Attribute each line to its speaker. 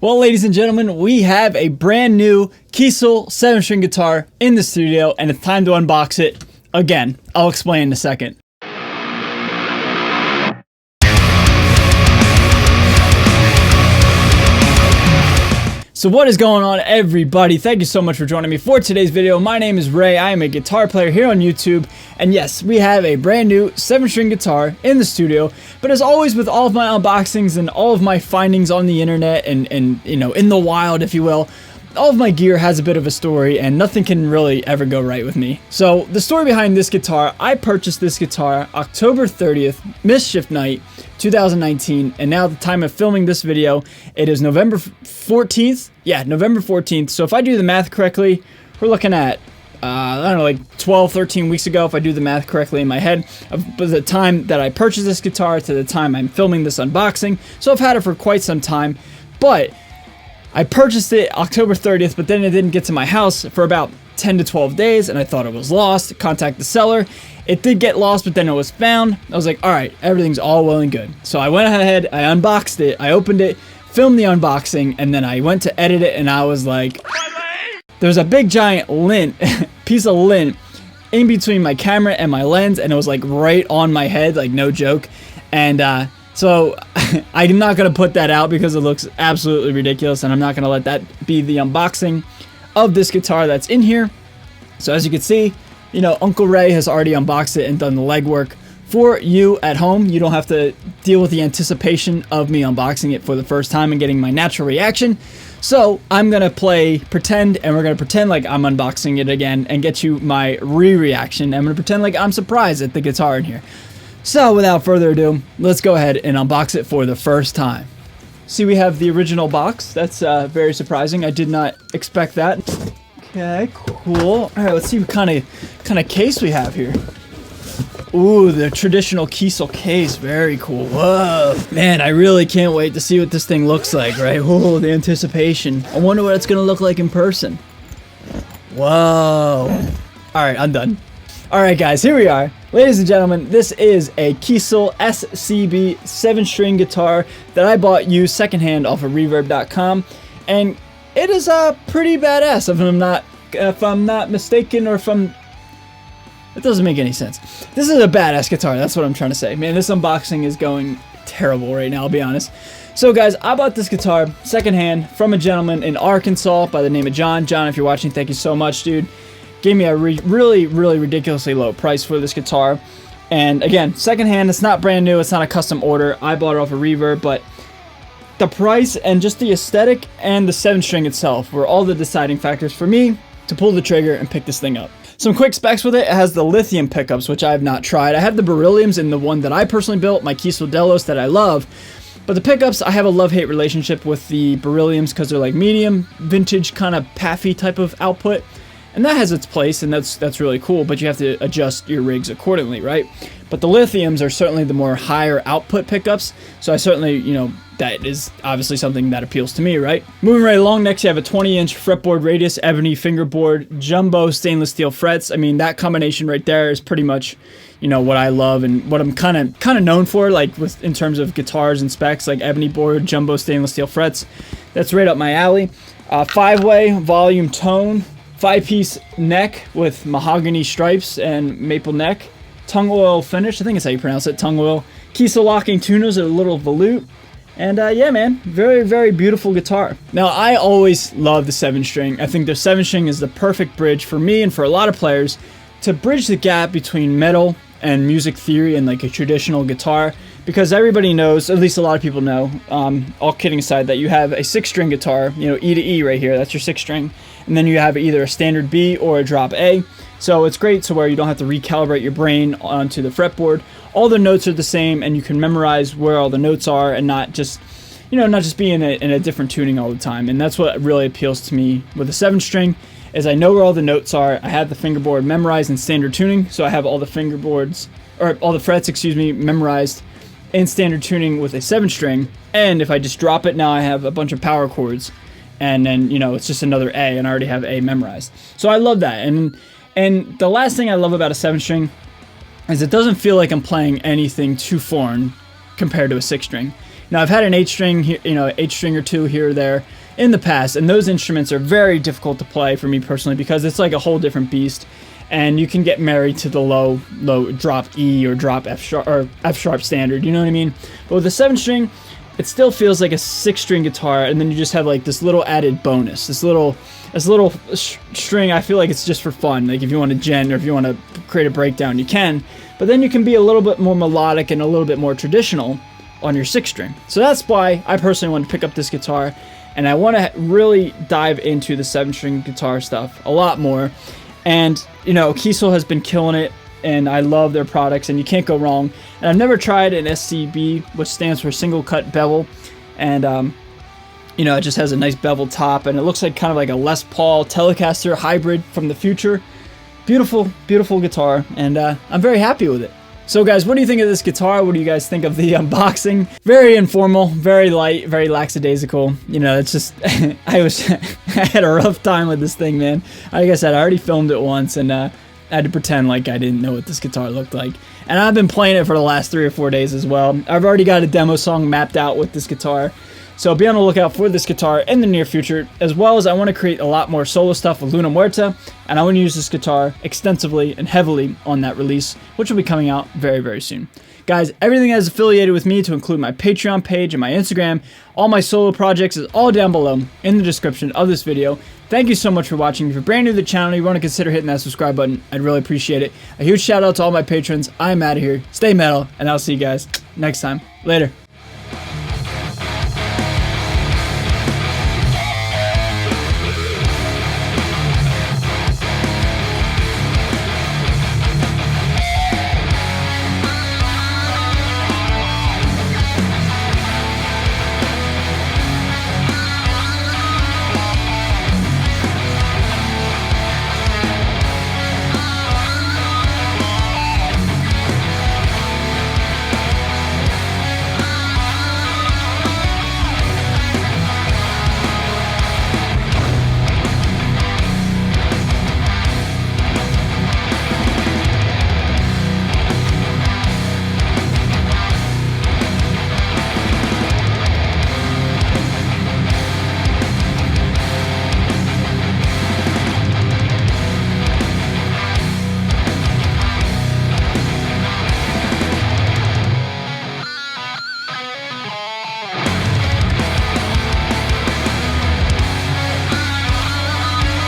Speaker 1: Well, ladies and gentlemen, we have a brand new Kiesel 7-string guitar in the studio, and it's time to unbox it again. I'll explain in a second. So what is going on, everybody? Thank you so much for joining me for today's video. My name is Ray. I am a guitar player here on YouTube. And yes, we have a brand new 7-string guitar in the studio. But as always with all of my unboxings and all of my findings on the internet and you know, in the wild, if you will, all of my gear has a bit of a story and nothing can really ever go right with me. So the story behind this guitar, I purchased this guitar October 30th, Mischief Night, 2019, and now at the time of filming this video, it is November 14th. Yeah, November 14th. So if I do the math correctly, we're looking at, I don't know, like 12, 13 weeks ago, if I do the math correctly in my head, of the time that I purchased this guitar to the time I'm filming this unboxing. So I've had it for quite some time, but I purchased it October 30th, but then it didn't get to my house for about 10 to 12 days, and I thought it was lost. Contact the seller. It did get lost, but then it was found. I was like, all right, everything's all well and good. So I went ahead, I unboxed it, I opened it, filmed the unboxing, and then I went to edit it, and I was like, there's a big giant lint, piece of lint in between my camera and my lens, and it was like right on my head, like no joke. And so I'm not going to put that out because it looks absolutely ridiculous, and I'm not going to let that be the unboxing of this guitar that's in here. So as you can see, you know, Uncle Ray has already unboxed it and done the legwork for you at home. You don't have to deal with the anticipation of me unboxing it for the first time and getting my natural reaction. So I'm going to pretend, and we're going to pretend like I'm unboxing it again and get you my reaction. I'm going to pretend like I'm surprised at the guitar in here. So without further ado, let's go ahead and unbox it for the first time. See, we have the original box. That's very surprising. I did not expect that. Okay, cool. All right, let's see what kind of case we have here. Ooh, the traditional Kiesel case. Very cool. Whoa. Man, I really can't wait to see what this thing looks like, right? Whoa, the anticipation. I wonder what it's going to look like in person. Whoa. All right, I'm done. All right, guys, here we are. Ladies and gentlemen, this is a Kiesel SCB 7-string guitar that I bought used secondhand off of reverb.com, and it is pretty badass if I'm not mistaken, or it doesn't make any sense. This is a badass guitar, that's what I'm trying to say. Man, this unboxing is going terrible right now, I'll be honest. So guys, I bought this guitar secondhand from a gentleman in Arkansas by the name of John. John, if you're watching, thank you so much, dude. Gave me a really ridiculously low price for this guitar. And again, secondhand, it's not brand new, it's not a custom order. I bought it off of Reverb, but the price and just the aesthetic and the 7-string itself were all the deciding factors for me to pull the trigger and pick this thing up. Some quick specs with it. It has the lithium pickups, which I have not tried. I have the berylliums and the one that I personally built, my Kiesel Delos, that I love. But the pickups, I have a love-hate relationship with the berylliums because they're like medium, vintage, kind of paffy type of output. And that has its place, and that's really cool, but you have to adjust your rigs accordingly, right? But the lithiums are certainly the more higher output pickups, so I certainly, you know, that is obviously something that appeals to me, right? Moving right along, next you have a 20-inch fretboard radius, ebony fingerboard, jumbo stainless steel frets. I mean, that combination right there is pretty much, you know, what I love and what I'm kind of known for, like in terms of guitars and specs, like ebony board, jumbo stainless steel frets. That's right up my alley. 5-way volume tone. 5-piece neck with mahogany stripes and maple neck. Tongue oil finish, I think that's how you pronounce it, tongue oil. Kiesel locking tuners and a little volute. And yeah, man, very beautiful guitar. Now, I always love the 7-string. I think the 7-string is the perfect bridge for me and for a lot of players to bridge the gap between metal and music theory and like a traditional guitar. Because everybody knows, at least a lot of people know, all kidding aside, that you have a 6-string guitar, you know, E to E right here, that's your 6-string. And then you have either a standard B or a drop A. So it's great to where you don't have to recalibrate your brain onto the fretboard. All the notes are the same, and you can memorize where all the notes are and not just, you know, not just be in a different tuning all the time. And that's what really appeals to me with a 7-string, is I know where all the notes are. I have the fingerboard memorized in standard tuning, so I have all the fingerboards, or all the frets, excuse me, memorized in standard tuning with a 7-string. And if I just drop it, now I have a bunch of power chords. And then, you know, it's just another A, and I already have A memorized. So I love that. And the last thing I love about a 7-string is it doesn't feel like I'm playing anything too foreign compared to a 6-string. Now I've had an 8-string here, 8-string or 2 here or there in the past, and those instruments are very difficult to play for me personally because it's like a whole different beast, and you can get married to the low drop E or drop F sharp standard, you know what I mean? But with the 7-string, it still feels like a 6-string guitar, and then you just have like this little added bonus, this little string. I feel like it's just for fun. Like if you want to gen or if you want to create a breakdown, you can, but then you can be a little bit more melodic and a little bit more traditional on your 6-string. So that's why I personally want to pick up this guitar, and I want to really dive into the 7-string guitar stuff a lot more. And Kiesel has been killing it, and I love their products, and you can't go wrong. And I've never tried an SCB, which stands for single cut bevel, and it just has a nice bevel top, and it looks like kind of like a Les Paul Telecaster hybrid from the future. Beautiful, beautiful guitar, and I'm very happy with it. So guys, what do you think of this guitar? What do you guys think of the unboxing? Very informal, very light, very lackadaisical. It's just, I had a rough time with this thing, man. Like I said, I already filmed it once, and I had to pretend like I didn't know what this guitar looked like. And I've been playing it for the last 3 or 4 days as well. I've already got a demo song mapped out with this guitar. So be on the lookout for this guitar in the near future, as well as I want to create a lot more solo stuff with Luna Muerta, and I want to use this guitar extensively and heavily on that release, which will be coming out very, very soon. Guys, everything that is affiliated with me, to include my Patreon page and my Instagram, all my solo projects, is all down below in the description of this video. Thank you so much for watching. If you're brand new to the channel, you want to consider hitting that subscribe button, I'd really appreciate it. A huge shout out to all my patrons. I'm out of here. Stay metal, and I'll see you guys next time. Later.